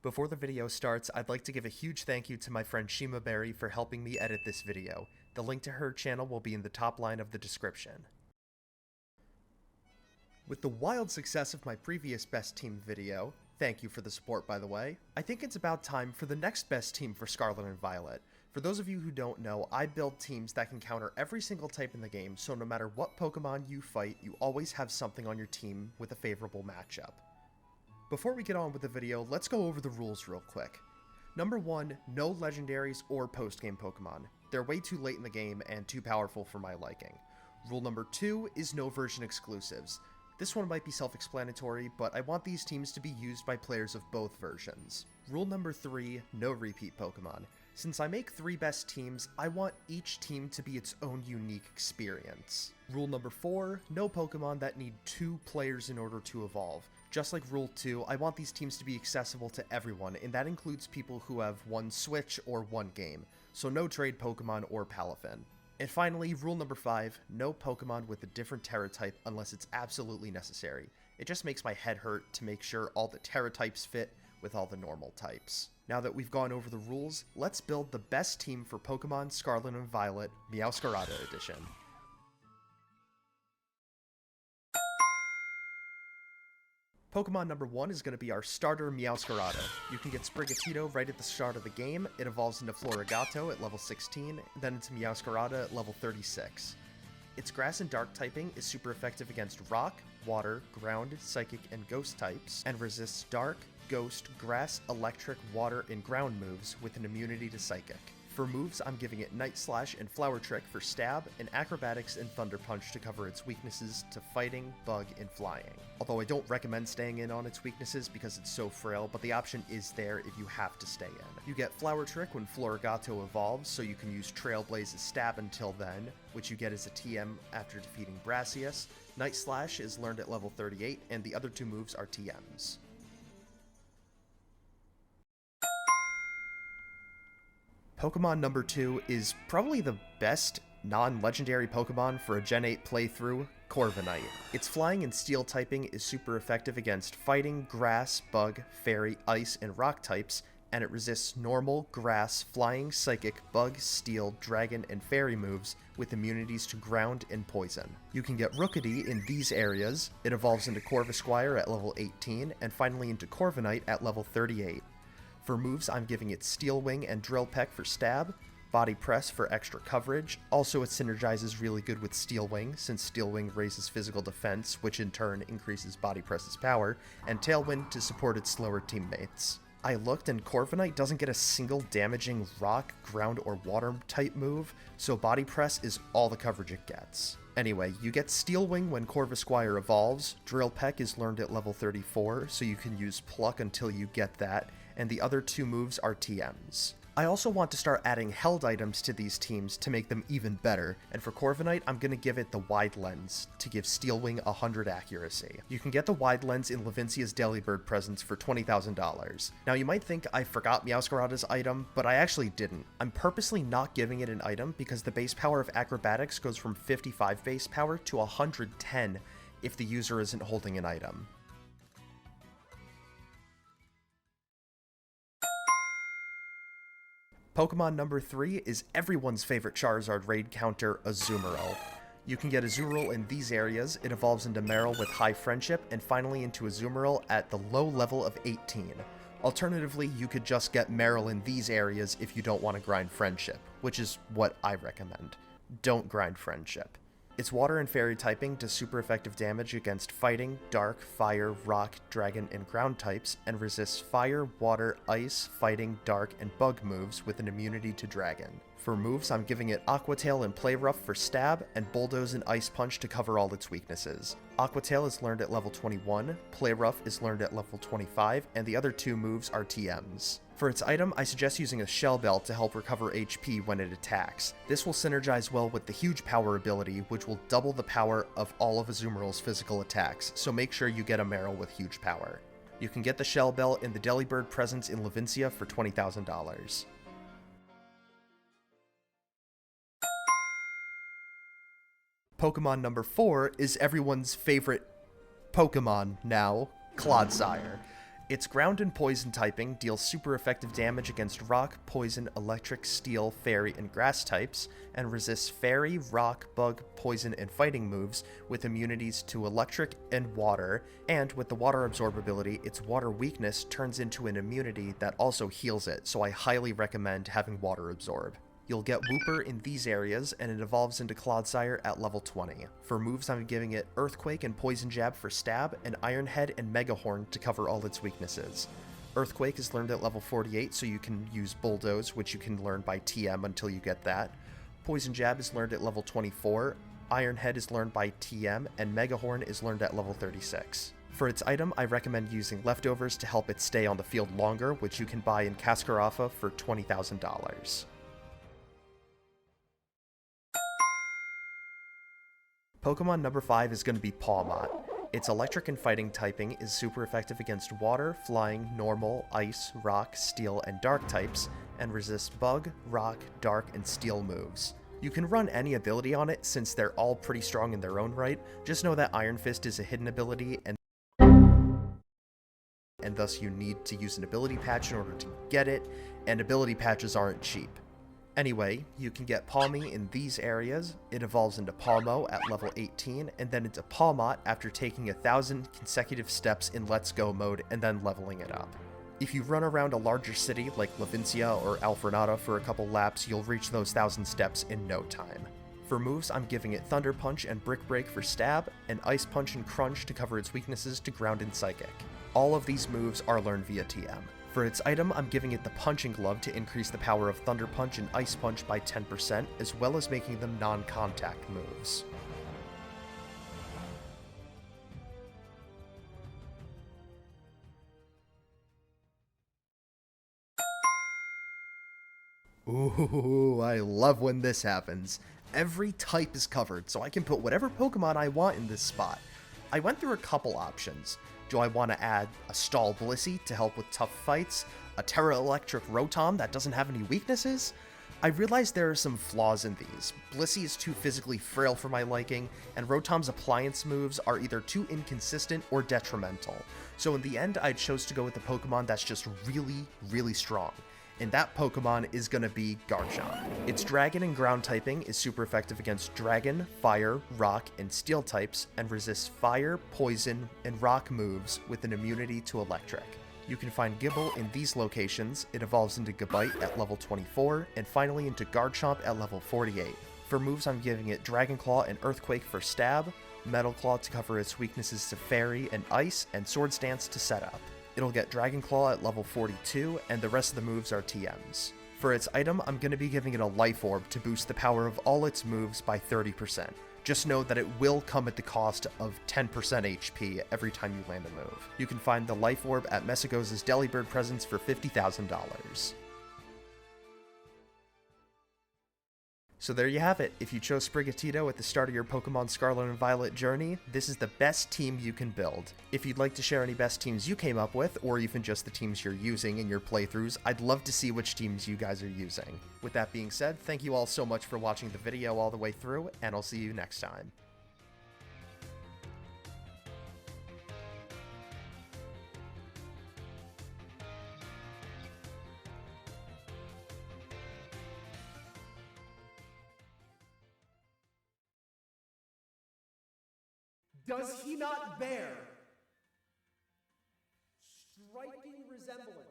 Before the video starts, I'd like to give a huge thank you to my friend Shima Berry for helping me edit this video. The link to her channel will be in the top line of the description. With the wild success of my previous best team video, thank you for the support by the way, I think it's about time for the next best team for Scarlet and Violet. For those of you who don't know, I build teams that can counter every single type in the game, so no matter what Pokemon you fight, you always have something on your team with a favorable matchup. Before we get on with the video, let's go over the rules real quick. Number 1, no legendaries or post-game Pokemon. They're way too late in the game and too powerful for my liking. Rule number 2 is no version exclusives. This one might be self-explanatory, but I want these teams to be used by players of both versions. Rule number 3, no repeat Pokemon. Since I make 3 best teams, I want each team to be its own unique experience. Rule number 4, no Pokemon that need 2 players in order to evolve. Just like Rule 2, I want these teams to be accessible to everyone, and that includes people who have one Switch or one game, so no trade Pokemon or Palafin. And finally, rule number 5, no Pokemon with a different Terra type unless it's absolutely necessary. It just makes my head hurt to make sure all the Terra types fit with all the normal types. Now that we've gone over the rules, let's build the best team for Pokemon Scarlet and Violet Meowscarada Edition. Pokemon number 1 is going to be our starter Meowscarada. You can get Sprigatito right at the start of the game, it evolves into Florigato at level 16, then into Meowscarada at level 36. Its grass and dark typing is super effective against rock, water, ground, psychic, and ghost types, and resists dark, ghost, grass, electric, water, and ground moves with an immunity to psychic. For moves, I'm giving it Night Slash and Flower Trick for stab, and Acrobatics and Thunder Punch to cover its weaknesses to fighting, bug, and flying. Although I don't recommend staying in on its weaknesses because it's so frail, but the option is there if you have to stay in. You get Flower Trick when Florigato evolves, so you can use Trailblaze's stab until then, which you get as a TM after defeating Brassius. Night Slash is learned at level 38, and the other 2 moves are TMs. Pokemon number 2 is probably the best non-legendary Pokemon for a Gen 8 playthrough, Corva Knight. Its flying and steel typing is super effective against fighting, grass, bug, fairy, ice, and rock types, and it resists normal, grass, flying, psychic, bug, steel, dragon, and fairy moves with immunities to ground and poison. You can get Rookidee in these areas, it evolves into Corvisquire at level 18, and finally into Corva Knight at level 38. For moves, I'm giving it Steel Wing and Drill Peck for stab, Body Press for extra coverage, also it synergizes really good with Steel Wing, since Steel Wing raises physical defense, which in turn increases Body Press's power, and Tailwind to support its slower teammates. I looked and Corva Knight doesn't get a single damaging rock, ground, or water type move, so Body Press is all the coverage it gets. Anyway, you get Steel Wing when Corvisquire evolves, Drill Peck is learned at level 34, so you can use Pluck until you get that, and the other 2 moves are TMs. I also want to start adding held items to these teams to make them even better, and for Corva Knight, I'm going to give it the Wide Lens to give Steel Wing 100 accuracy. You can get the Wide Lens in Levincia's Delibird presents for $20,000. Now you might think I forgot Meowscarada's item, but I actually didn't. I'm purposely not giving it an item because the base power of Acrobatics goes from 55 base power to 110 if the user isn't holding an item. Pokemon number 3 is everyone's favorite Charizard raid counter, Azumero. You can get Azumarill in these areas, it evolves into Marill with high friendship, and finally into Azumarill at the low level of 18. Alternatively, you could just get Marill in these areas if you don't want to grind friendship, which is what I recommend. Don't grind friendship. Its water and fairy typing does super effective damage against fighting, dark, fire, rock, dragon, and ground types, and resists fire, water, ice, fighting, dark, and bug moves with an immunity to dragon. For moves, I'm giving it Aqua Tail and Play Rough for stab, and Bulldoze and Ice Punch to cover all its weaknesses. Aqua Tail is learned at level 21, Play Rough is learned at level 25, and the other 2 moves are TMs. For its item, I suggest using a Shell Bell to help recover HP when it attacks. This will synergize well with the Huge Power ability, which will double the power of all of Azumarill's physical attacks, so make sure you get a Marill with Huge Power. You can get the Shell Bell in the Delibird presents in Levincia for $20,000. Pokemon number 4 is everyone's favorite Pokemon now, Cloudsire. Its ground and poison typing deals super effective damage against rock, poison, electric, steel, fairy, and grass types, and resists fairy, rock, bug, poison, and fighting moves with immunities to electric and water, and with the water absorb ability, its water weakness turns into an immunity that also heals it, so I highly recommend having water absorb. You'll get Wooper in these areas, and it evolves into Cloudsire at level 20. For moves, I'm giving it Earthquake and Poison Jab for stab, and Iron Head and Mega Horn to cover all its weaknesses. Earthquake is learned at level 48, so you can use Bulldoze, which you can learn by TM until you get that. Poison Jab is learned at level 24, Iron Head is learned by TM, and Mega Horn is learned at level 36. For its item, I recommend using Leftovers to help it stay on the field longer, which you can buy in Cascarafa for $20,000. Pokemon number 5 is going to be Pawmot. Its electric and fighting typing is super effective against water, flying, normal, ice, rock, steel, and dark types, and resists bug, rock, dark, and steel moves. You can run any ability on it since they're all pretty strong in their own right. Just know that Iron Fist is a hidden ability, and thus you need to use an ability patch in order to get it, and ability patches aren't cheap. Anyway, you can get Pawmi in these areas, it evolves into Pawmo at level 18, and then into Pawmot after taking 1,000 consecutive steps in Let's Go mode and then leveling it up. If you run around a larger city like Levincia or Alfrenata for a couple laps, you'll reach those 1,000 steps in no time. For moves, I'm giving it Thunder Punch and Brick Break for stab, and Ice Punch and Crunch to cover its weaknesses to ground and psychic. All of these moves are learned via TM. For its item, I'm giving it the Punching Glove to increase the power of Thunder Punch and Ice Punch by 10%, as well as making them non-contact moves. Ooh, I love when this happens. Every type is covered, so I can put whatever Pokemon I want in this spot. I went through a couple options. Do I want to add a Stall Blissey to help with tough fights? A Terra Electric Rotom that doesn't have any weaknesses? I realized there are some flaws in these. Blissey is too physically frail for my liking, and Rotom's appliance moves are either too inconsistent or detrimental. So in the end, I chose to go with a Pokemon that's just really, really strong. And that Pokemon is going to be Garchomp. Its Dragon and Ground typing is super effective against Dragon, Fire, Rock, and Steel types, and resists Fire, Poison, and Rock moves with an immunity to Electric. You can find Gible in these locations, it evolves into Gabite at level 24, and finally into Garchomp at level 48. For moves, I'm giving it Dragon Claw and Earthquake for stab, Metal Claw to cover its weaknesses to Fairy and Ice, and Swords Dance to set up. It'll get Dragon Claw at level 42, and the rest of the moves are TMs. For its item, I'm going to be giving it a Life Orb to boost the power of all its moves by 30%. Just know that it will come at the cost of 10% HP every time you land a move. You can find the Life Orb at Messago's Delibird presence for $50,000. So there you have it. If you chose Sprigatito at the start of your Pokemon Scarlet and Violet journey, this is the best team you can build. If you'd like to share any best teams you came up with, or even just the teams you're using in your playthroughs, I'd love to see which teams you guys are using. With that being said, thank you all so much for watching the video all the way through, and I'll see you next time. Does he not bear striking resemblance